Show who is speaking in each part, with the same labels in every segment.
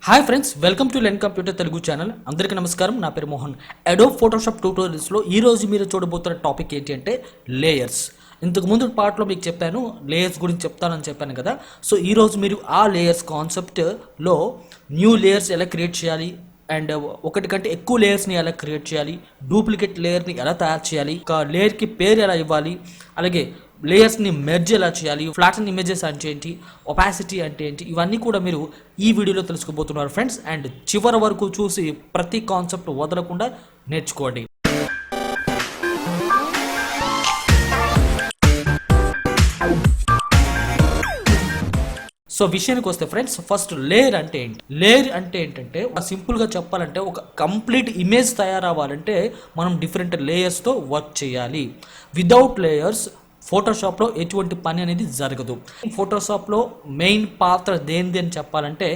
Speaker 1: Hi friends, welcome to learn computer Telugu channel. అందరికీ నమస్కారం. నా పేరు మోహన్. అడోబ్ ఫోటోషాప్ ట్యూటోరియల్స్లో ఈరోజు మీరు చూడబోతున్న టాపిక్ ఏంటి అంటే లేయర్స్. ఇంతకు ముందు పార్ట్లో మీకు చెప్పాను, లేయర్స్ గురించి చెప్తానని చెప్పాను కదా. సో ఈరోజు మీరు ఆ లేయర్స్ కాన్సెప్ట్లో న్యూ లేయర్స్ ఎలా క్రియేట్ చేయాలి అండ్ ఒకటి కంటే ఎక్కువ లేయర్స్ని ఎలా క్రియేట్ చేయాలి, డూప్లికేట్ లేయర్ని ఎలా తయారు చేయాలి, ఒక లేయర్కి పేరు ఎలా ఇవ్వాలి, అలాగే లేయర్స్ని మెర్జ్ ఎలా చేయాలి, ఫ్లాటన్ ఇమేజెస్ అంటే ఏంటి, ఒపాసిటీ అంటే ఏంటి, ఇవన్నీ కూడా మీరు ఈ వీడియోలో తెలుసుకోబోతున్నారు ఫ్రెండ్స్. అండ్ చివరి వరకు చూసి ప్రతి కాన్సెప్ట్ వదలకుండా నేర్చుకోండి. సో విషయానికి వస్తే ఫ్రెండ్స్, ఫస్ట్ లేయర్ అంటే ఏంటి? లేయర్ అంటే ఏంటంటే సింపుల్గా చెప్పాలంటే ఒక కంప్లీట్ ఇమేజ్ తయారవ్వాలంటే మనం డిఫరెంట్ లేయర్స్తో వర్క్ చేయాలి. వితౌట్ లేయర్స్ ఫోటోషాప్లో ఎటువంటి పని అనేది జరగదు. ఫోటోషాప్లో మెయిన్ పాత్ర దేనిది అని చెప్పాలంటే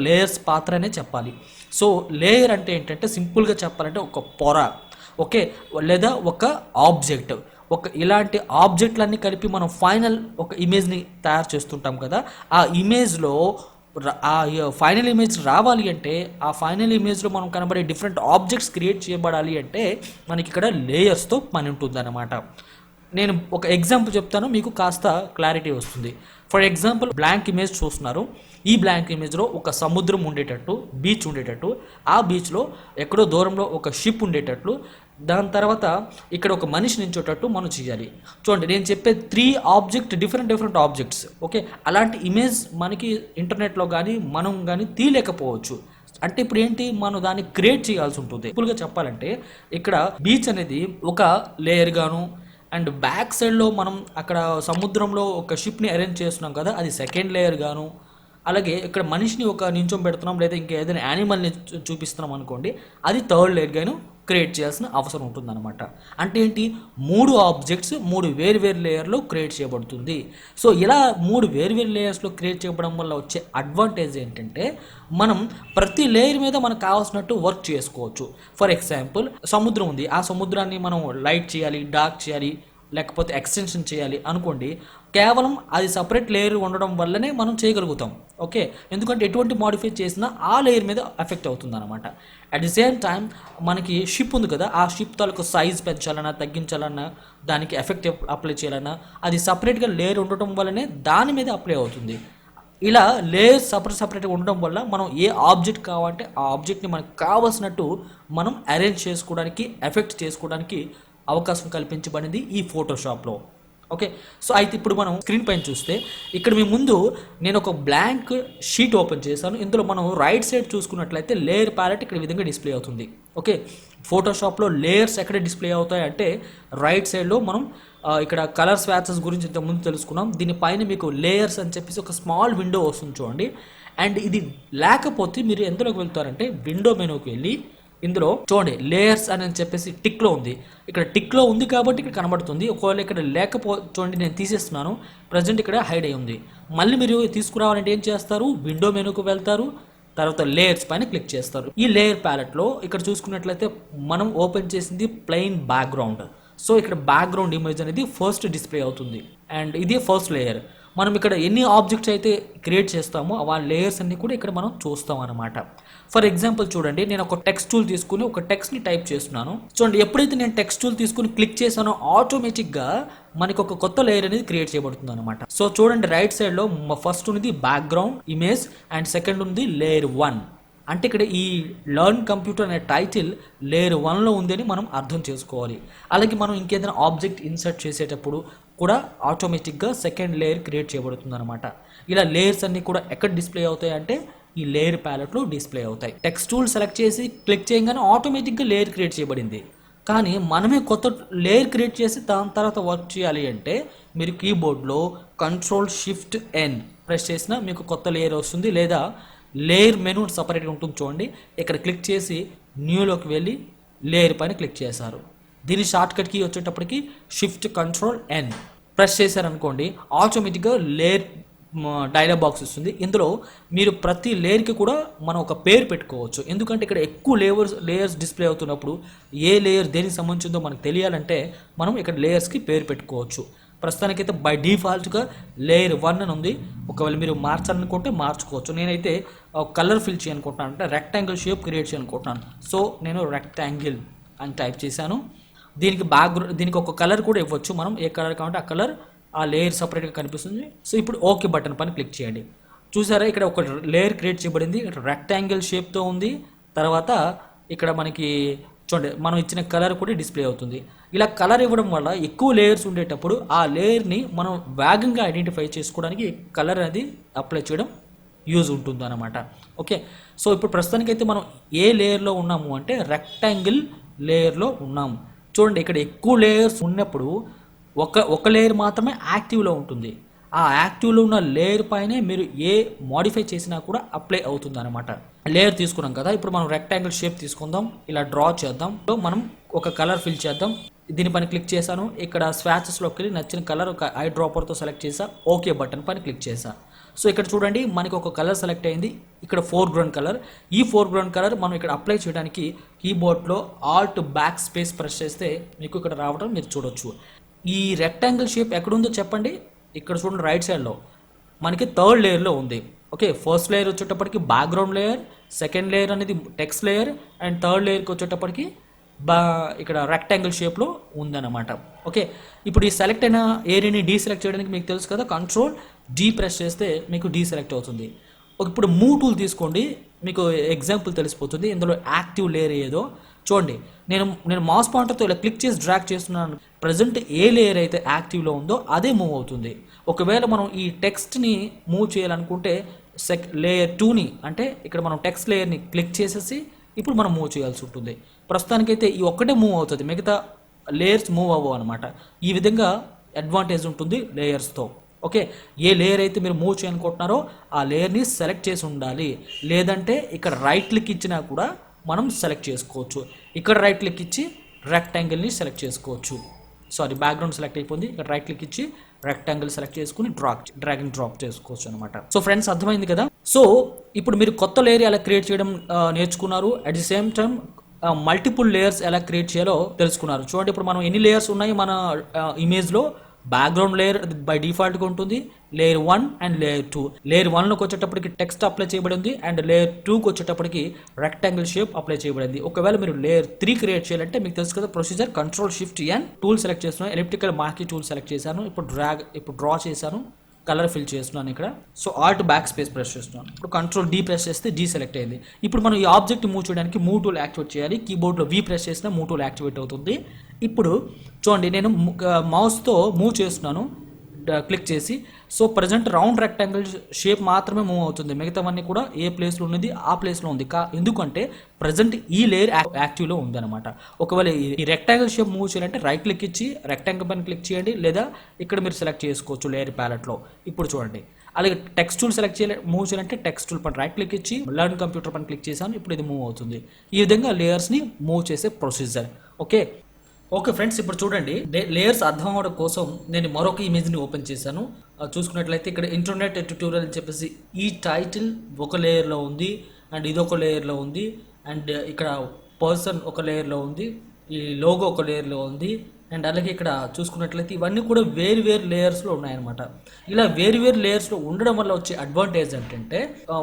Speaker 1: లేయర్స్ పాత్రనే చెప్పాలి. సో లేయర్ అంటే ఏంటంటే సింపుల్గా చెప్పాలంటే ఒక పొర, ఓకే, లేదా ఒక ఆబ్జెక్ట్. ఇలాంటి ఆబ్జెక్ట్లన్నీ కలిపి మనం ఫైనల్ ఒక ఇమేజ్ని తయారు చేస్తుంటాం కదా. ఆ ఇమేజ్లో ఆ ఫైనల్ ఇమేజ్ రావాలి అంటే, ఆ ఫైనల్ ఇమేజ్లో మనం కనబడే డిఫరెంట్ ఆబ్జెక్ట్స్ క్రియేట్ చేయబడాలి అంటే మనకి ఇక్కడ లేయర్స్తో పని ఉంటుందన్నమాట. నేను ఒక ఎగ్జాంపుల్ చెప్తాను, మీకు కాస్త క్లారిటీ వస్తుంది. ఫర్ ఎగ్జాంపుల్, బ్లాంక్ ఇమేజ్ చూస్తున్నారు. ఈ బ్లాంక్ ఇమేజ్లో ఒక సముద్రం ఉండేటట్టు, బీచ్ ఉండేటట్టు, ఆ బీచ్లో ఎక్కడో దూరంలో ఒక షిప్ ఉండేటట్లు, దాని తర్వాత ఇక్కడ ఒక మనిషి నించోటట్టు మనం చేయాలి. చూడండి, నేను చెప్పే 3 డిఫరెంట్ ఆబ్జెక్ట్స్, ఓకే. అలాంటి ఇమేజ్ మనకి ఇంటర్నెట్లో కానీ మనం కానీ తీయలేకపోవచ్చు. అంటే ఇప్పుడు ఏంటి, మనం దాన్ని క్రియేట్ చేయాల్సి ఉంటుంది. సింపుల్గా చెప్పాలంటే ఇక్కడ బీచ్ అనేది ఒక లేయర్ గాను, అండ్ బ్యాక్ సైడ్లో మనం అక్కడ సముద్రంలో ఒక షిప్ని అరేంజ్ చేస్తున్నాం కదా, అది సెకండ్ లేయర్ గాను, అలాగే ఇక్కడ మనిషిని ఒక నించొని పెడుతున్నాం లేదా ఇంకా ఏదైనా యానిమల్ని చూపిస్తున్నాం అనుకోండి, అది థర్డ్ లేయర్ గాను క్రియేట్ చేయాల్సిన అవసరం ఉంటుందన్నమాట. అంటే ఏంటి, 3 ఆబ్జెక్ట్స్ 3 వేరు లేయర్లో క్రియేట్ చేయబడుతుంది. సో ఇలా 3 వేరు లేయర్స్లో క్రియేట్ చేయడం వల్ల వచ్చే అడ్వాంటేజ్ ఏంటంటే మనం ప్రతి లేయర్ మీద మనకు కావాల్సినట్టు వర్క్ చేసుకోవచ్చు. ఫర్ ఎగ్జాంపుల్, సముద్రం ఉంది, ఆ సముద్రాన్ని మనం లైట్ చేయాలి, డార్క్ చేయాలి, లేకపోతే ఎక్స్టెన్షన్ చేయాలి అనుకోండి, కేవలం అది సపరేట్ లేయర్ ఉండడం వల్లనే మనం చేయగలుగుతాం, ఓకే. ఎందుకంటే ఎటువంటి మాడిఫై చేసినా ఆ లేయర్ మీద ఎఫెక్ట్ అవుతుంది అనమాట. అట్ ది సేమ్ టైం మనకి షిప్ ఉంది కదా, ఆ షిప్ తాలూకు సైజ్ పెంచాలన్నా తగ్గించాలన్నా, దానికి ఎఫెక్ట్ అప్లై చేయాలన్నా అది సపరేట్గా లేయర్ ఉండటం వల్లనే దాని మీద అప్లై అవుతుంది. ఇలా లేయర్స్ సపరేట్గా ఉండడం వల్ల మనం ఏ ఆబ్జెక్ట్ కావాలంటే ఆ ఆబ్జెక్ట్ని మనకు కావాల్సినట్టు మనం అరేంజ్ చేసుకోవడానికి, ఎఫెక్ట్ చేసుకోవడానికి అవకాశం కల్పించబడింది ఈ ఫోటోషాప్లో, ఓకే. సో అయితే ఇప్పుడు మనం స్క్రీన్ పైన చూస్తే ఇక్కడ మీ ముందు నేను ఒక బ్లాంక్ షీట్ ఓపెన్ చేశాను. ఇందులో మనం రైట్ సైడ్ చూసుకున్నట్లయితే లేయర్ ప్యాలెట్ ఇక్కడ విధంగా డిస్ప్లే అవుతుంది, ఓకే. ఫోటోషాప్లో లేయర్స్ ఎక్కడ డిస్ప్లే అవుతాయి అంటే రైట్ సైడ్లో మనం ఇక్కడ కలర్ స్వాచెస్ గురించి ఇంతకుముందు తెలుసుకున్నాం. దీనిపైన మీకు లేయర్స్ అని చెప్పేసి ఒక స్మాల్ విండో వస్తుంది చూడండి. అండ్ ఇది లేకపోతే మీరు ఎందులోకి వెళ్తారంటే విండో మెనూకి వెళ్ళి ఇందులో చూడండి లేయర్స్ అని చెప్పేసి టిక్లో ఉంది. ఇక్కడ టిక్లో ఉంది కాబట్టి ఇక్కడ కనబడుతుంది. ఒకవేళ ఇక్కడ చూడండి, నేను తీసేస్తున్నాను, ప్రజెంట్ ఇక్కడ హైడ్ అయి ఉంది. మళ్ళీ మీరు తీసుకురావాలంటే ఏం చేస్తారు, విండో మెనూకి వెళ్తారు, తర్వాత లేయర్స్ పైన క్లిక్ చేస్తారు. ఈ లేయర్ ప్యాలెట్లో ఇక్కడ చూసుకున్నట్లయితే మనం ఓపెన్ చేసింది ప్లెయిన్ బ్యాక్గ్రౌండ్. సో ఇక్కడ బ్యాక్గ్రౌండ్ ఇమేజ్ అనేది ఫస్ట్ డిస్ప్లే అవుతుంది. అండ్ ఇది ఫస్ట్ లేయర్. మనం ఇక్కడ ఎన్ని ఆబ్జెక్ట్స్ అయితే క్రియేట్ చేస్తామో ఆ లేయర్స్ అన్ని కూడా ఇక్కడ మనం చూస్తాం అనమాట. ఫర్ ఎగ్జాంపుల్ చూడండి, నేను ఒక టెక్స్ట్ టూల్ తీసుకుని ఒక టెక్స్ట్ని టైప్ చేస్తున్నాను. చూడండి, ఎప్పుడైతే నేను టెక్స్ట్ టూల్ తీసుకుని క్లిక్ చేశానో ఆటోమేటిక్గా మనకి ఒక కొత్త లేయర్ అనేది క్రియేట్ చేయబడుతుంది అనమాట. సో చూడండి, రైట్ సైడ్లో ఫస్ట్ ఉంది బ్యాక్గ్రౌండ్ ఇమేజ్ అండ్ సెకండ్ ఉంది లేయర్ 1. అంటే ఇక్కడ ఈ లర్న్ కంప్యూటర్ అనే టైటిల్ లేయర్ 1లో ఉందని మనం అర్థం చేసుకోవాలి. అలాగే మనం ఇంకేదైనా ఆబ్జెక్ట్ ఇన్సర్ట్ చేసేటప్పుడు కూడా ఆటోమేటిక్గా సెకండ్ లేయర్ క్రియేట్ చేయబడుతుంది అనమాట. ఇలా లేయర్స్ అన్నీ కూడా ఎక్కడ డిస్ప్లే అవుతాయి అంటే ఈ లేయర్ ప్యాలెట్లో డిస్ప్లే అవుతాయి. టెక్స్ట్ టూల్ సెలెక్ట్ చేసి క్లిక్ చేయగానే ఆటోమేటిక్గా లేయర్ క్రియేట్ చేయబడింది. కానీ మనమే కొత్త లేయర్ క్రియేట్ చేసి దాని తర్వాత వర్క్ చేయాలి అంటే మీరు కీబోర్డ్లో Ctrl+Shift+N ప్రెస్ చేసినా మీకు కొత్త లేయర్ వస్తుంది, లేదా లేయర్ మెనూ సపరేట్గా ఉంటుంది చూడండి. ఇక్కడ క్లిక్ చేసి న్యూలోకి వెళ్ళి లేయర్ పైన క్లిక్ చేశారు. దీని షార్ట్కట్ కీ వచ్చేటప్పటికి Shift+Ctrl+N ప్రెస్ చేశారనుకోండి, ఆటోమేటిక్గా లేయర్ డైలాగ్ బాక్స్ వస్తుంది. ఇందులో మీరు ప్రతి లేయర్కి కూడా మనం ఒక పేరు పెట్టుకోవచ్చు. ఎందుకంటే ఇక్కడ ఎక్కువ లేయర్స్ డిస్ప్లే అవుతున్నప్పుడు ఏ లేయర్ దేనికి సంబంధించిందో మనకు తెలియాలంటే మనం ఇక్కడ లేయర్స్కి పేరు పెట్టుకోవచ్చు. ప్రస్తుతానికైతే బై డిఫాల్ట్గా లేయర్ 1 అని ఉంది. ఒకవేళ మీరు మార్చాలనుకుంటే మార్చుకోవచ్చు. నేనైతే కలర్ ఫిల్ చేయాలనుకుంటున్నాను, అంటే రెక్టాంగిల్ షేప్ క్రియేట్ చేయాలనుకుంటున్నాను. సో నేను రెక్టాంగిల్ అని టైప్ చేశాను. దీనికి ఒక కలర్ కూడా ఇవ్వచ్చు, మనం ఏ కలర్ కావాలంటే ఆ కలర్ ఆ లేయర్ సపరేట్గా కనిపిస్తుంది. సో ఇప్పుడు ఓకే బటన్ పైన క్లిక్ చేయండి. చూసారా, ఇక్కడ ఒక లేయర్ క్రియేట్ చేయబడింది, రెక్టాంగిల్ షేప్తో ఉంది. తర్వాత ఇక్కడ మనకి చూడండి మనం ఇచ్చిన కలర్ కూడా డిస్ప్లే అవుతుంది. ఇలా కలర్ ఇవ్వడం వల్ల ఎక్కువ లేయర్స్ ఉండేటప్పుడు ఆ లేయర్ని మనం వేగంగా ఐడెంటిఫై చేసుకోవడానికి కలర్ అనేది అప్లై చేయడం యూజ్ ఉంటుంది అన్నమాట. ఓకే, సో ఇప్పుడు ప్రస్తుతానికైతే మనం ఏ లేయర్లో ఉన్నాము అంటే రెక్టాంగిల్ లేయర్లో ఉన్నాము. చూడండి, ఇక్కడ ఎక్కువ లేయర్స్ ఉన్నప్పుడు ఒక లేయర్ మాత్రమే యాక్టివ్లో ఉంటుంది. ఆ యాక్టివ్లో ఉన్న లేయర్ పైనే మీరు ఏ మోడిఫై చేసినా కూడా అప్లై అవుతుంది అనమాట. లేయర్ తీసుకున్నాం కదా, ఇప్పుడు మనం రెక్టాంగిల్ షేప్ తీసుకుందాం, ఇలా డ్రా చేద్దాం. మనం ఒక కలర్ ఫిల్ చేద్దాం. దీనిపైన క్లిక్ చేశాను. ఇక్కడ స్వాచెస్లోకి వెళ్ళి నచ్చిన కలర్ ఒక ఐ డ్రాపర్తో సెలెక్ట్ చేసా, ఓకే బటన్ పైన క్లిక్ చేసా. సో ఇక్కడ చూడండి మనకి ఒక కలర్ సెలెక్ట్ అయింది, ఇక్కడ ఫోర్గ్రౌండ్ కలర్. ఈ ఫోర్గ్రౌండ్ కలర్ మనం ఇక్కడ అప్లై చేయడానికి కీబోర్డ్లో ఆల్ట్ బ్యాక్ స్పేస్ ప్రెస్ చేస్తే మీకు ఇక్కడ రావడం మీరు చూడొచ్చు. ఈ రెక్టాంగిల్ షేప్ ఎక్కడుందో చెప్పండి. ఇక్కడ చూడండి రైట్ సైడ్లో మనకి థర్డ్ లేయర్లో ఉంది. ఓకే, ఫస్ట్ లేయర్ వచ్చేటప్పటికి బ్యాక్గ్రౌండ్ లేయర్, సెకండ్ లేయర్ అనేది టెక్స్ట్ లేయర్, అండ్ థర్డ్ లేయర్కి వచ్చేటప్పటికి ఇక్కడ రెక్టాంగిల్ షేప్లో ఉందన్నమాట. ఓకే, ఇప్పుడు ఈ సెలెక్ట్ అయిన ఏరియాని డీసెలెక్ట్ చేయడానికి మీకు తెలుసు కదా, కంట్రోల్ డీ ప్రెస్ చేస్తే మీకు డీసెలెక్ట్ అవుతుంది. ఇప్పుడు మూవ్ టూల్ తీసుకోండి, మీకు ఎగ్జాంపుల్ తెలిసిపోతుంది ఇందులో యాక్టివ్ లేయర్ ఏదో. చూడండి, నేను మౌస్ పాయింటర్తో ఇలా క్లిక్ చేసి డ్రాగ్ చేస్తున్నాను. ప్రజెంట్ ఏ లేయర్ అయితే యాక్టివ్లో ఉందో అదే మూవ్ అవుతుంది. ఒకవేళ మనం ఈ టెక్స్ట్ని మూవ్ చేయాలనుకుంటే లేయర్ 2ని, అంటే ఇక్కడ మనం టెక్స్ట్ లేయర్ని క్లిక్ చేసేసి ఇప్పుడు మనం మూవ్ చేయాల్సి ఉంటుంది. ప్రస్తుతానికైతే ఈ ఒక్కటే మూవ్ అవుతుంది, మిగతా లేయర్స్ మూవ్ అవ్వవు అనమాట. ఈ విధంగా అడ్వాంటేజ్ ఉంటుంది లేయర్స్తో. ఓకే, ఏ లేయర్ అయితే మీరు మూవ్ చేయాలనుకుంటున్నారో ఆ లేయర్ని సెలెక్ట్ చేసి ఉండాలి. లేదంటే ఇక్కడ రైట్ క్లిక్ ఇచ్చినా కూడా మనం సెలెక్ట్ చేసుకోవచ్చు. ఇక్కడ రైట్ క్లిక్ ఇచ్చి రెక్టాంగిల్ని సెలెక్ట్ చేసుకోవచ్చు. సారీ, బ్యాక్గ్రౌండ్ సెలెక్ట్ అయిపోయింది. ఇక్కడ రైట్ క్లిక్ ఇచ్చి రెక్టాంగిల్ సెలెక్ట్ చేసుకుని డ్రాగ్ అండ్ డ్రాప్ చేసుకోవచ్చు అనమాట. సో ఫ్రెండ్స్, అర్థమైంది కదా. సో ఇప్పుడు మీరు కొత్త లేయర్ ఎలా క్రియేట్ చేయడం నేర్చుకున్నారు. At the same time multiple layers ఎలా క్రియేట్ చేయాలో తెలుసుకున్నారు. చూడండి, ఇప్పుడు మనం ఎన్ని లేయర్స్ ఉన్నాయి మన ఇమేజ్లో. బ్యాక్గ్రౌండ్ లేయర్ బై డిఫాల్ట్గా ఉంటుంది, లేయర్ 1 అండ్ లేయర్ 2. లేయర్ 1లోకి వచ్చేటప్పటికి టెక్స్ట్ అప్లై చేయబడింది, అండ్ లేయర్ 2కి వచ్చేటప్పటికి రెక్టాంగిల్ షేప్ అప్లై చేయబడింది. ఒకవేళ మీరు లేయర్ 3 క్రియేట్ చేయాలంటే మీకు తెలుసు కదా procedure, control shift N, tool select చేస్తున్నాను, ఎలిప్టికల్ మార్కీ టూల్ సెలెక్ట్ చేశాను. ఇప్పుడు డ్రా చేశాను, కలర్ ఫిల్ చేస్తున్నాను ఇక్కడ. So alt back space press చేస్తున్నాను. ఇప్పుడు కంట్రోల్ డీ ప్రెస్ చేస్తే డీ సెలెక్ట్ అయింది. ఇప్పుడు మనం ఈ ఆబ్జెక్ట్ మూవ్ చేయడానికి మూవ్ టూల్ యాక్టివేట్ చేయాలి. కీబోర్డ్లో వి ప్రెస్ చేసినా మూవ్ టూల్ యాక్టివేట్ అవుతుంది. ఇప్పుడు చూడండి, నేను మౌస్తో మూవ్ చేస్తున్నాను క్లిక్ చేసి. So present round rectangle shape మాత్రమే మూవ్ అవుతుంది, మిగతావన్నీ కూడా ఏ ప్లేస్లో ఉన్నది ఆ ప్లేస్లో ఉంది. ఎందుకంటే ప్రజెంట్ ఈ లేయర్ యాక్టివ్లో ఉందన్నమాట. ఒకవేళ ఈ రెక్టాంగిల్ షేప్ మూవ్ చేయాలంటే రైట్ క్లిక్ ఇచ్చి రెక్టాంగిల్ పైన క్లిక్ చేయండి, లేదా ఇక్కడ మీరు సెలెక్ట్ చేసుకోవచ్చు లేయర్ ప్యాలెట్లో. ఇప్పుడు చూడండి, అలాగే టెక్స్ట్ టూల్ సెలెక్ట్ మూవ్ చేయాలంటే టెక్స్ట్ టూల్ పైన రైట్ క్లిక్ ఇచ్చి లర్న్ కంప్యూటర్ పైన క్లిక్ చేశాను. ఇప్పుడు ఇది మూవ్ అవుతుంది. ఈ విధంగా లేయర్స్ని మూవ్ చేసే ప్రొసీజర్. ఓకే ఫ్రెండ్స్, ఇప్పుడు చూడండి, లేయర్స్ అర్థం అవడం కోసం నేను మరొక ఇమేజ్ని ఓపెన్ చేశాను. చూసుకున్నట్లయితే ఇక్కడ ఇంటర్నెట్ ట్యూటోరియల్ అని చెప్పేసి ఈ టైటిల్ ఒక లేయర్లో ఉంది, అండ్ ఇది ఒక లేయర్లో ఉంది, అండ్ ఇక్కడ పర్సన్ ఒక లేయర్లో ఉంది, ఈ లోగో ఒక లేయర్లో ఉంది, అండ్ అలాగే ఇక్కడ చూసుకున్నట్లయితే ఇవన్నీ కూడా వేరు లేయర్స్లో ఉన్నాయన్నమాట. ఇలా వేరు లేయర్స్లో ఉండడం వల్ల వచ్చే అడ్వాంటేజ్ ఏంటంటే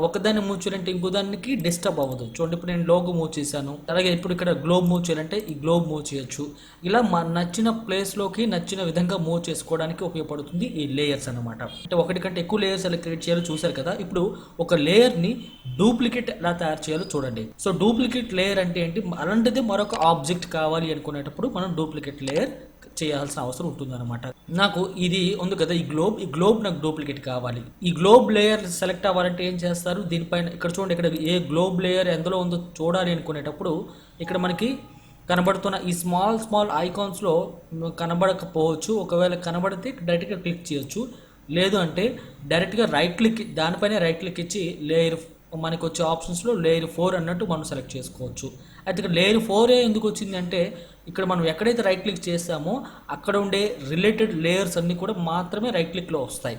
Speaker 1: ఒకదాన్ని మూవ్ చేయాలంటే ఇంకో దానికి డిస్టర్బ్ అవ్వదు. చూడండి, ఇప్పుడు నేను లోగో మూవ్ చేశాను, అలాగే ఇప్పుడు ఇక్కడ గ్లోబ్ మూవ్ చేయాలంటే ఈ గ్లోబ్ మూవ్ చేయొచ్చు. ఇలా నచ్చిన ప్లేస్లోకి నచ్చిన విధంగా మూవ్ చేసుకోవడానికి ఉపయోగపడుతుంది ఈ లేయర్స్ అనమాట. అంటే ఒకటి కంటే ఎక్కువ లేయర్స్ ఎలా క్రియేట్ చేయాలో చూసారు కదా. ఇప్పుడు ఒక లేయర్ని డూప్లికేట్ ఎలా తయారు చేయాలో చూడండి. సో డూప్లికేట్ లేయర్ అంటే ఏంటి, అలాంటిది మరొక ఆబ్జెక్ట్ కావాలి అనుకునేటప్పుడు మనం డూప్లికేట్ లేయర్ చేయాల్సిన అవసరం ఉంటుంది అనమాట. నాకు ఇది ఉంది కదా, ఈ గ్లోబ్ నాకు డూప్లికేట్ కావాలి. ఈ గ్లోబ్ లేయర్ సెలెక్ట్ అవ్వాలంటే ఏం చేస్తారు, దీనిపైన ఇక్కడ చూడండి, ఇక్కడ ఏ గ్లోబ్ లేయర్ ఎందులో ఉందో చూడాలి అనుకునేటప్పుడు ఇక్కడ మనకి కనబడుతున్న ఈ స్మాల్ ఐకాన్స్లో కనబడకపోవచ్చు. ఒకవేళ కనబడితే డైరెక్ట్గా క్లిక్ చేయొచ్చు, లేదు అంటే డైరెక్ట్గా దానిపైన రైట్ క్లిక్ ఇచ్చి లేయర్ మనకు వచ్చే ఆప్షన్స్లో లేయర్ 4 అన్నట్టు మనం సెలెక్ట్ చేసుకోవచ్చు. అయితే ఇక్కడ లేయర్ 4 ఎందుకు వచ్చింది అంటే ఇక్కడ మనం ఎక్కడైతే రైట్ క్లిక్ చేస్తామో అక్కడ ఉండే రిలేటెడ్ లేయర్స్ అన్నీ కూడా మాత్రమే రైట్ క్లిక్లో వస్తాయి.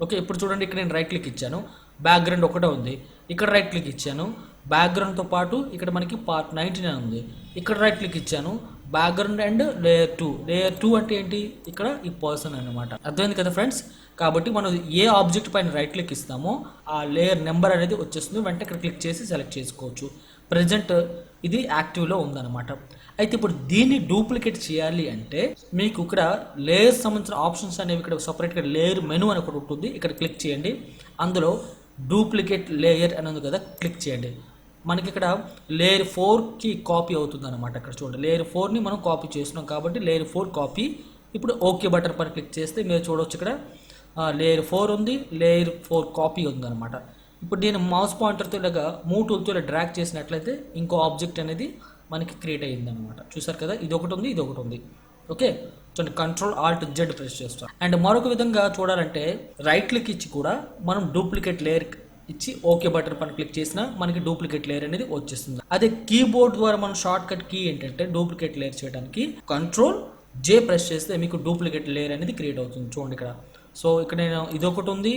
Speaker 1: ఓకే, ఇప్పుడు చూడండి, ఇక్కడ నేను రైట్ క్లిక్ ఇచ్చాను, బ్యాక్గ్రౌండ్ ఒకటే ఉంది. ఇక్కడ రైట్ క్లిక్ ఇచ్చాను, బ్యాక్గ్రౌండ్తో పాటు ఇక్కడ మనకి పార్ట్ 99 ఉంది. ఇక్కడ రైట్ క్లిక్ ఇచ్చాను, బ్యాక్గ్రౌండ్ అండ్ లేయర్ 2. లేయర్ 2 అంటే ఏంటి, ఇక్కడ ఈ పర్సన్ అనమాట. అర్థమైంది కదా ఫ్రెండ్స్. కాబట్టి మనం ఏ ఆబ్జెక్ట్ పైన రైట్ క్లిక్ ఇస్తామో ఆ లేయర్ నెంబర్ అనేది వచ్చేస్తుంది, వెంటనే ఇక్కడ క్లిక్ చేసి సెలెక్ట్ చేసుకోవచ్చు. ప్రజెంట్ ఇది యాక్టివ్లో ఉందన్నమాట. అయితే ఇప్పుడు దీన్ని డూప్లికేట్ చేయాలి అంటే మీకు ఇక్కడ లేయర్స్ సంబంధించిన ఆప్షన్స్ అనేవి ఇక్కడ సపరేట్గా లేయర్ మెనూ అని ఒకటి ఉంటుంది, ఇక్కడ క్లిక్ చేయండి. అందులో డూప్లికేట్ లేయర్ అని ఉంది కదా, క్లిక్ చేయండి. మనకి ఇక్కడ లేయర్ 4కి కాపీ అవుతుంది అనమాట. ఇక్కడ చూడండి, లేయర్ 4ని మనం కాపీ చేస్తున్నాం కాబట్టి లేయర్ 4 కాపీ. ఇప్పుడు ఓకే బటన్ పైన క్లిక్ చేస్తే మీరు చూడవచ్చు ఇక్కడ లేయర్ 4 ఉంది, లేయర్ 4 కాపీ ఉందన్నమాట. ఇప్పుడు నేను మౌస్ పాయింటర్తో ఇలాగా మూవ్ టూల్తో ఇలా డ్రాగ్ చేసినట్లయితే ఇంకో ఆబ్జెక్ట్ అనేది మనకి క్రియేట్ అయ్యింది అనమాట. చూసారు కదా, ఇది ఒకటి ఉంది, ఇది ఒకటి ఉంది. ఓకే, చూడండి, Ctrl+Alt+Z ప్రెస్ చేస్తాం. అండ్ మరొక విధంగా చూడాలంటే రైట్ క్లిక్ ఇచ్చి కూడా మనం డూప్లికేట్ లేయర్ ఇచ్చి ఓకే బటన్ పైన క్లిక్ చేసినా మనకి డూప్లికేట్ లేయర్ అనేది వచ్చేస్తుంది. అదే కీబోర్డ్ ద్వారా మనం షార్ట్ కట్ కీ ఏంటంటే డూప్లికేట్ లేయర్ చేయడానికి Ctrl+J ప్రెస్ చేస్తే మీకు డూప్లికేట్ లేయర్ అనేది క్రియేట్ అవుతుంది. చూడండి ఇక్కడ. సో ఇక్కడ నేను ఇదొకటి ఉంది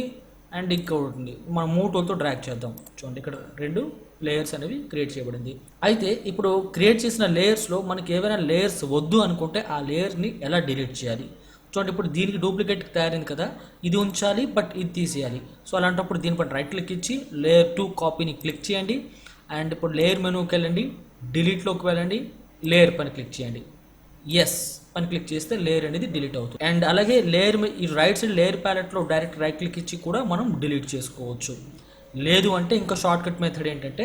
Speaker 1: అండ్ ఇంకొకటి ఉంది, మనం మూవ్ టూల్తో డ్రాగ్ చేద్దాం. చూడండి, ఇక్కడ 2 లేయర్స్ అనేవి క్రియేట్ చేయబడింది. అయితే ఇప్పుడు క్రియేట్ చేసిన లేయర్స్లో మనకి ఏవైనా లేయర్స్ వద్దు అనుకుంటే ఆ లేయర్ని ఎలా డిలీట్ చేయాలి. చూడండి, ఇప్పుడు దీనికి డూప్లికేట్ తయారైంది కదా, ఇది ఉంచాలి బట్ ఇది తీసేయాలి. సో అలాంటప్పుడు దీనిపైన రైట్ క్లిక్ ఇచ్చి లేయర్ 2 కాపీని క్లిక్ చేయండి. అండ్ ఇప్పుడు లేయర్ మెనూకి వెళ్ళండి, డిలీట్లోకి వెళ్ళండి, లేయర్ పైన క్లిక్ చేయండి. ఎస్ పని క్లిక్ చేస్తే లేయర్ అనేది డిలీట్ అవుతుంది. అండ్ అలాగే లేయర్ ఈ రైట్ సైడ్ లేయర్ ప్యాలెట్లో డైరెక్ట్ రైట్ క్లిక్ ఇచ్చి కూడా మనం డిలీట్ చేసుకోవచ్చు. లేదు అంటే ఇంకా షార్ట్ కట్ మెథడ్ ఏంటంటే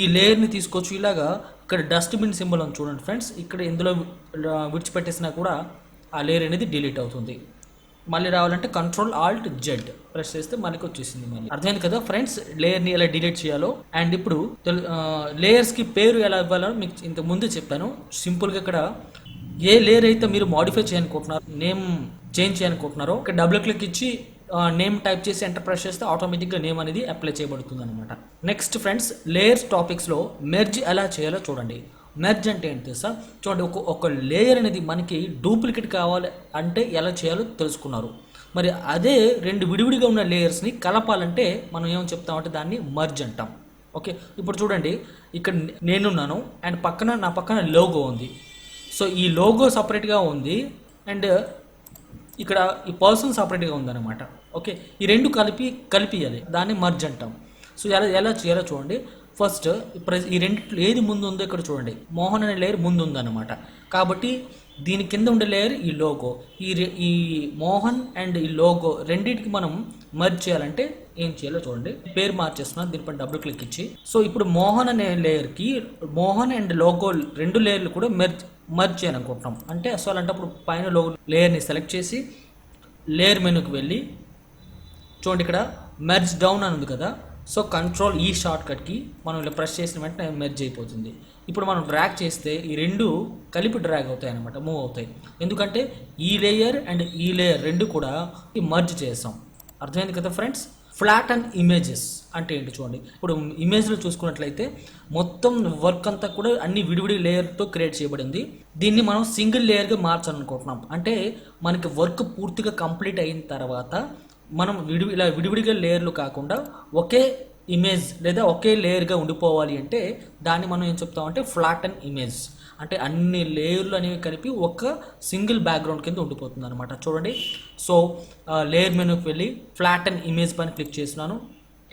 Speaker 1: ఈ లేయర్ని తీసుకోవచ్చు. ఇలాగా ఇక్కడ డస్ట్బిన్ సింబల్ అని చూడండి ఫ్రెండ్స్, ఇక్కడ ఇందులో విడిచిపెట్టేసినా కూడా ఆ లేయర్ అనేది డిలీట్ అవుతుంది. మళ్ళీ రావాలంటే Ctrl+Alt+Z ప్రెస్ చేస్తే మనకి వచ్చేసింది. మళ్ళీ అర్థమైంది కదా ఫ్రెండ్స్, లేయర్ని ఎలా డిలీట్ చేయాలో. అండ్ ఇప్పుడు లేయర్స్కి పేరు ఎలా ఇవ్వాలో మీకు ఇంతకు ముందు చెప్పాను. సింపుల్గా ఇక్కడ ఏ లేయర్ అయితే మీరు మాడిఫై చేయాలనుకుంటున్నారో, నేమ్ చేంజ్ చేయాలనుకుంటున్నారో ఇక్కడ డబుల్ క్లిక్ ఇచ్చి నేమ్ టైప్ చేసి ఎంటర్ ప్రెస్ చేస్తే ఆటోమేటిక్గా నేమ్ అనేది అప్లై చేయబడుతుంది అనమాట. నెక్స్ట్ ఫ్రెండ్స్, లేయర్స్ టాపిక్స్లో మెర్జ్ ఎలా చేయాలో చూడండి. మెర్జ్ అంటే ఏంటి తెలుసా? చూడండి, ఒక లేయర్ అనేది మనకి డూప్లికేట్ కావాలి అంటే ఎలా చేయాలో తెలుసుకున్నారు. మరి అదే 2 విడివిడిగా ఉన్న లేయర్స్ని కలపాలంటే మనం ఏమని చెప్తామంటే దాన్ని మర్జ్ అంటాం. ఓకే, ఇప్పుడు చూడండి, ఇక్కడ నేనున్నాను అండ్ నా పక్కన లోగో ఉంది. సో ఈ లోగో సపరేట్గా ఉంది అండ్ ఇక్కడ ఈ పర్సన్ సపరేట్గా ఉందన్నమాట. ఓకే, ఈ 2 కలిపియాలి, దాన్ని మర్జ్ అంటాం. సో ఎలా చేయాలో చూడండి. ఫస్ట్ ఈ రెండిట్లో ఏది ముందు ఉందో ఇక్కడ చూడండి, మోహన్ అనే లేయర్ ముందు ఉందన్నమాట. కాబట్టి దీని కింద ఉండే లేయర్ ఈ లోగో. ఈ మోహన్ అండ్ ఈ లోగో రెండింటికి మనం మర్జ్ చేయాలంటే ఏం చేయాలో చూడండి. పేరు మార్చేస్తున్నాను, దీనిపై డబుల్ క్లిక్ ఇచ్చి. సో ఇప్పుడు మోహన్ అనే లేయర్కి మోహన్ అండ్ లోగో 2 లేయర్లు కూడా మర్జ్ చేయాలనుకుంటున్నాం. అంటే అసలు అలాంటప్పుడు పైన లోగో లేయర్ని సెలెక్ట్ చేసి లేయర్ మెనూకి వెళ్ళి చూడండి, ఇక్కడ మెర్జ్ డౌన్ అని ఉంది కదా. సో Ctrl+E షార్ట్ కట్కి మనం ఇలా ప్రెస్ చేసిన వెంటనే మెర్జ్ అయిపోతుంది. ఇప్పుడు మనం డ్రాగ్ చేస్తే ఈ 2 కలిపి డ్రాగ్ అవుతాయి అనమాట, మూవ్ అవుతాయి. ఎందుకంటే ఈ లేయర్ అండ్ ఈ లేయర్ 2 కూడా మర్జ్ చేస్తాం. అర్థమైంది కదా ఫ్రెండ్స్. ఫ్లాట్ అండ్ ఇమేజెస్ అంటే ఏంటి చూడండి. ఇప్పుడు ఇమేజ్లో చూసుకున్నట్లయితే మొత్తం వర్క్ అంతా కూడా అన్ని విడివిడి లేయర్తో క్రియేట్ చేయబడింది. దీన్ని మనం సింగిల్ లేయర్గా మార్చాలనుకుంటున్నాం. అంటే మనకి వర్క్ పూర్తిగా కంప్లీట్ అయిన తర్వాత మనం ఇలా విడివిడిగా లేయర్లు కాకుండా ఒకే ఇమేజ్ లేదా ఒకే లేయర్గా ఉండిపోవాలి అంటే దాన్ని మనం ఏం చెప్తామంటే ఫ్లాట్ అండ్ ఇమేజ్. అంటే అన్ని లేయర్లు అనేవి కలిపి ఒక సింగిల్ బ్యాక్గ్రౌండ్ కింద ఉండిపోతుంది అనమాట. చూడండి, సో లేయర్ మెనూకి వెళ్ళి ఫ్లాట్ అండ్ ఇమేజ్ పైన క్లిక్ చేస్తున్నాను.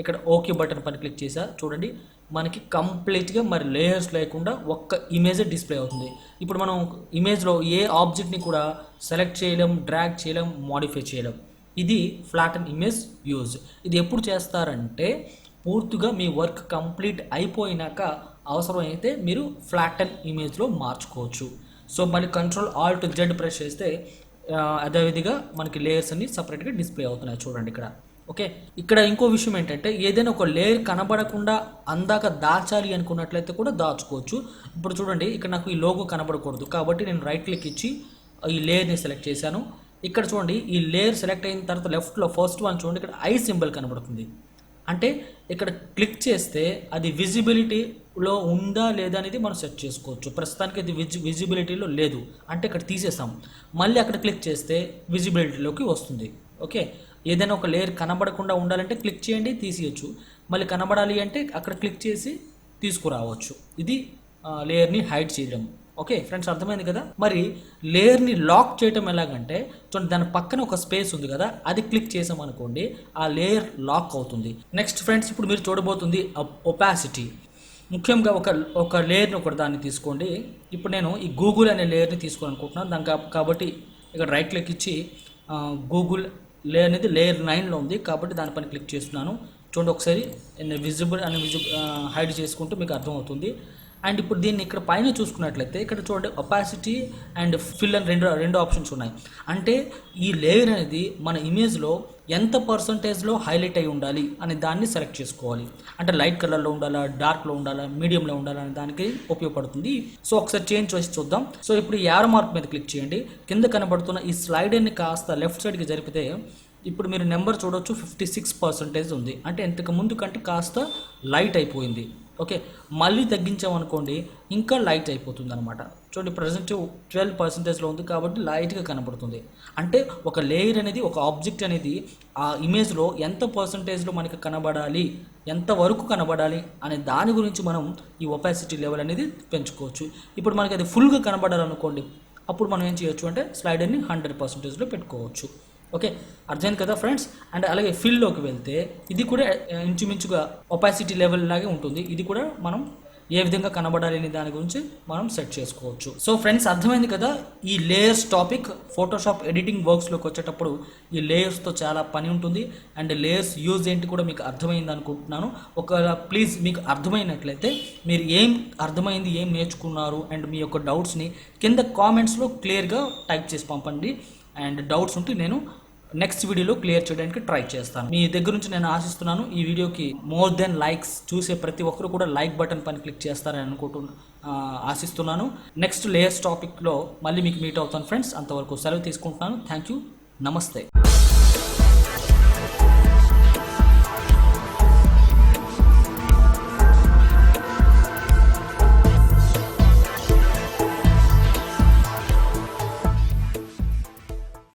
Speaker 1: ఇక్కడ ఓకే బటన్ పైన క్లిక్ చేసా. చూడండి, మనకి కంప్లీట్గా మరి లేయర్స్ లేకుండా ఒక్క ఇమేజ్ డిస్ప్లే అవుతుంది. ఇప్పుడు మనం ఇమేజ్లో ఏ ఆబ్జెక్ట్ని కూడా సెలెక్ట్ చేయలేం, డ్రాగ్ చేయలేం, మోడిఫై చేయలేం. ఇది ఫ్లాట్ అండ్ ఇమేజ్ యూజ్. ఇది ఎప్పుడు చేస్తారంటే పూర్తిగా మీ వర్క్ కంప్లీట్ అయిపోయినాక అవసరమైతే మీరు ఫ్లాట్ అండ్ ఇమేజ్లో మార్చుకోవచ్చు. సో మళ్ళీ Ctrl+Alt+Z ప్రెస్ చేస్తే అదేవిధంగా మనకి లేయర్స్ అన్ని సపరేట్గా డిస్ప్లే అవుతున్నాయి. చూడండి ఇక్కడ. ఓకే, ఇక్కడ ఇంకో విషయం ఏంటంటే ఏదైనా ఒక లేయర్ కనబడకుండా అందాక దాచాలి అనుకున్నట్లయితే కూడా దాచుకోవచ్చు. ఇప్పుడు చూడండి, ఇక్కడ నాకు ఈ లోగో కనబడకూడదు కాబట్టి నేను రైట్ క్లిక్ ఇచ్చి ఈ లేయర్ని సెలెక్ట్ చేశాను. ఇక్కడ చూడండి, ఈ లేయర్ సెలెక్ట్ అయిన తర్వాత లెఫ్ట్లో ఫస్ట్ వన్ చూడండి, ఇక్కడ ఐ సింబల్ కనబడుతుంది. అంటే ఇక్కడ క్లిక్ చేస్తే అది విజిబిలిటీలో ఉందా లేదా అనేది మనం సెట్ చేసుకోవచ్చు. ప్రస్తుతానికి అది విజిబిలిటీలో లేదు అంటే ఇక్కడ తీసేసాం. మళ్ళీ అక్కడ క్లిక్ చేస్తే విజిబిలిటీలోకి వస్తుంది. ఓకే, ఏదైనా ఒక లేయర్ కనబడకుండా ఉండాలంటే క్లిక్ చేయండి, తీసేయచ్చు. మళ్ళీ కనబడాలి అంటే అక్కడ క్లిక్ చేసి తీసుకురావచ్చు. ఇది లేయర్ని హైడ్ చేయడం. ఓకే ఫ్రెండ్స్, అర్థమైంది కదా. మరి లేయర్ని లాక్ చేయడం ఎలాగంటే చూడండి, దాని పక్కన ఒక స్పేస్ ఉంది కదా, అది క్లిక్ చేసామనుకోండి ఆ లేయర్ లాక్ అవుతుంది. నెక్స్ట్ ఫ్రెండ్స్, ఇప్పుడు మీరు చూడబోతుంది ఒపాసిటీ. ముఖ్యంగా ఒక లేయర్ని దాన్ని తీసుకోండి. ఇప్పుడు నేను ఈ గూగుల్ అనే లేయర్ని తీసుకోవాలనుకుంటున్నాను. కాబట్టి ఇక్కడ రైట్ క్లిక్ ఇచ్చి గూగుల్ లేయర్ అనేది లేయర్ 9లో ఉంది కాబట్టి దానిపైన క్లిక్ చేస్తున్నాను. చూడండి ఒకసారి విజిబుల్ అని హైడ్ చేసుకుంటూ మీకు అర్థమవుతుంది. అండ్ ఇప్పుడు దీన్ని ఇక్కడ పైన చూసుకున్నట్లయితే ఇక్కడ చూడండి ఒపాసిటీ అండ్ ఫిల్ అని రెండు ఆప్షన్స్ ఉన్నాయి. అంటే ఈ లేయర్ అనేది మన ఇమేజ్లో ఎంత పర్సంటేజ్లో హైలైట్ అయి ఉండాలి అనే దాన్ని సెలెక్ట్ చేసుకోవాలి. అంటే లైట్ కలర్లో ఉండాలా, డార్క్లో ఉండాలా, మీడియంలో ఉండాలా అనే దానికి ఉపయోగపడుతుంది. సో ఒకసారి చేంజ్ చేసి చూద్దాం. సో ఇప్పుడు ఈ యారో మార్క్ మీద క్లిక్ చేయండి. కింద కనబడుతున్న ఈ స్లైడర్ని కాస్త లెఫ్ట్ సైడ్కి జరిపితే ఇప్పుడు మీరు నెంబర్ చూడవచ్చు 56% ఉంది. అంటే ఇంతకు ముందు కంటే కాస్త లైట్ అయిపోయింది. ఓకే, మళ్ళీ తగ్గించామనుకోండి ఇంకా లైట్ అయిపోతుంది అనమాట. చూడండి ప్రజెంట్ 12%లో ఉంది కాబట్టి లైట్గా కనబడుతుంది. అంటే ఒక లేయర్ అనేది, ఒక ఆబ్జెక్ట్ అనేది ఆ ఇమేజ్లో ఎంత పర్సంటేజ్లో మనకి కనబడాలి, ఎంతవరకు కనబడాలి అనే దాని గురించి మనం ఈ ఒపాసిటీ లెవెల్ అనేది పెంచుకోవచ్చు. ఇప్పుడు మనకి అది ఫుల్గా కనబడాలనుకోండి, అప్పుడు మనం ఏం చేయొచ్చు అంటే స్లైడర్ని 100%లో పెట్టుకోవచ్చు. ఓకే, అర్థమైంది కదా ఫ్రెండ్స్. అండ్ అలాగే ఫిల్లోకి వెళ్తే ఇది కూడా ఇంచుమించుగా ఒపాసిటీ లెవెల్ లాగే ఉంటుంది. ఇది కూడా మనం ఏ విధంగా కనబడాలి అనే దాని గురించి మనం సెట్ చేసుకోవచ్చు. సో ఫ్రెండ్స్, అర్థమైంది కదా ఈ లేయర్స్ టాపిక్. ఫోటోషాప్ ఎడిటింగ్ వర్క్స్లోకి వచ్చేటప్పుడు ఈ లేయర్స్తో చాలా పని ఉంటుంది. అండ్ లేయర్స్ యూజ్ ఏంటి కూడా మీకు అర్థమైంది అనుకుంటున్నాను. ఒకవేళ ప్లీజ్ మీకు అర్థమైనట్లయితే మీరు ఏం అర్థమైంది, ఏం నేర్చుకున్నారు అండ్ మీ యొక్క డౌట్స్ని కింద కామెంట్స్లో క్లియర్గా టైప్ చేసి పంపండి. అండ్ డౌట్స్ ఉంటే నేను నెక్స్ట్ వీడియోలో క్లియర్ చేయడానికి ట్రై చేస్తాను. మీ దగ్గర నుంచి నేను ఆశిస్తున్నాను ఈ వీడియోకి మోర్ దెన్ లైక్స్. చూసే ప్రతి ఒక్కరు కూడా లైక్ బటన్ పైన క్లిక్ చేస్తారని ఆశిస్తున్నాను. నెక్స్ట్ లేయర్స్ టాపిక్లో మళ్ళీ మీకు మీట్ అవుతాను ఫ్రెండ్స్. అంతవరకు సెలవు తీసుకుంటున్నాను. థ్యాంక్ యూ, నమస్తే.